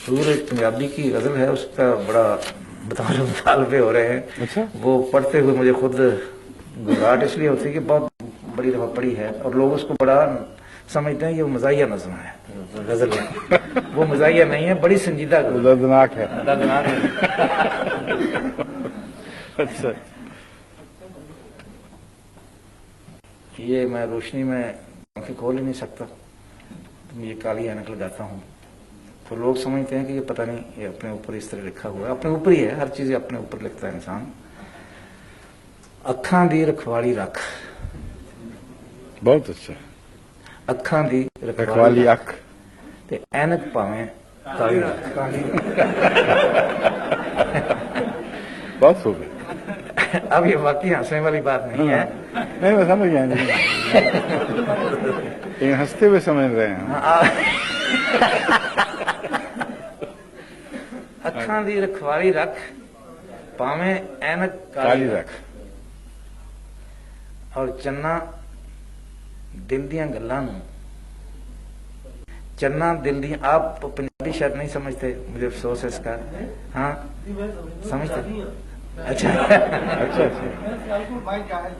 सूर एक पंजाबी की गजल है, उसका बड़ा बतौर मुतालबे हो रहे हैं। अच्छा। वो पढ़ते हुए मुझे खुद घबराहट इसलिए होती है कि बहुत बड़ी दफा पढ़ी है और लोग उसको बड़ा समझते हैं कि वो मजाहिया नज़म है, गजल है। वो मजाहिया नहीं है, बड़ी संजीदा दर्दनाक है। दर्दनाक है। अच्छा, ये मैं रोशनी में आंखें खोल ही नहीं सकता, तो ये काली ऐनक लगाता हूँ तो लोग समझते हैं कि ये पता नहीं, ये अपने ऊपर इस तरह लिखा हुआ है। अपने ऊपर ही है, हर चीज अपने ऊपर लिखता है इंसान। अखां दी रखवाली रख, बहुत अच्छा। अखां दी रखवाली अख ते ऐनक भावें काली रख। बहुत खूब है। अब ये वाकई हंसने वाली बात नहीं है। नहीं, मैं समझ गया नहीं, लेकिन हंसते हुए समझ रहे हैं। अखां दी रखवाली रख, भावें ऐनक काली रख, और चन्ना दिल दियां गल्लां नूं, चन्ना दिल दी। आप पंजाबी शायद नहीं समझते, मुझे अफसोस है इसका। हाँ समझते? अच्छा अच्छा अच्छा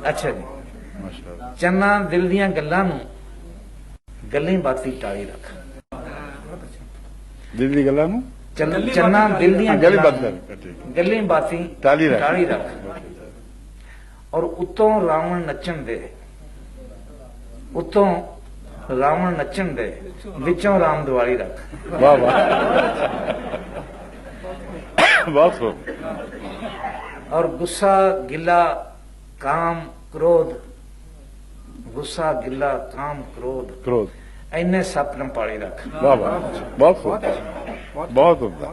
अच्छा जी। माशाल्लाह। चन्ना दिल दियां गल्लां नूं, गल्लीं बाती टाली रख। दिल दी गल्लां नूं चन्ना दिल दियां गली गल्लां बात नूं, कर, ठीक। गल्लीं बाती टाली रख। टाली रख। और उत्तों रावण नचण दे, उत्तों रावण नचण दे, विचों राम दिवाली रख। वाह वाह, बहुत खूब। और गुस्सा गिला काम क्रोध, गुस्सा गिला काम क्रोध, क्रोध, इन्ने सप न पाली रख। वाह वाह, बहुत खूब, बहुत उम्दा।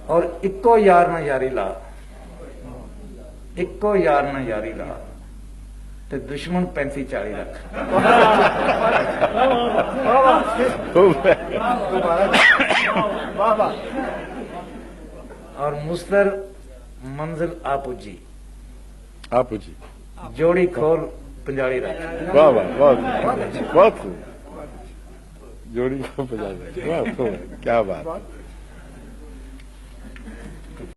और इक्को यार न यारी ला, इक्को यार न यारी ला, ते दुश्मन 35-40 रख। खूब है। और मुस्तर मंजिल आपुजी, आप जी, जोड़ी खोल पंजाली रख। वाह वाह, बहुत बहुत खूब। जोड़ी को बजा रहे, वाह खूब है, क्या बात।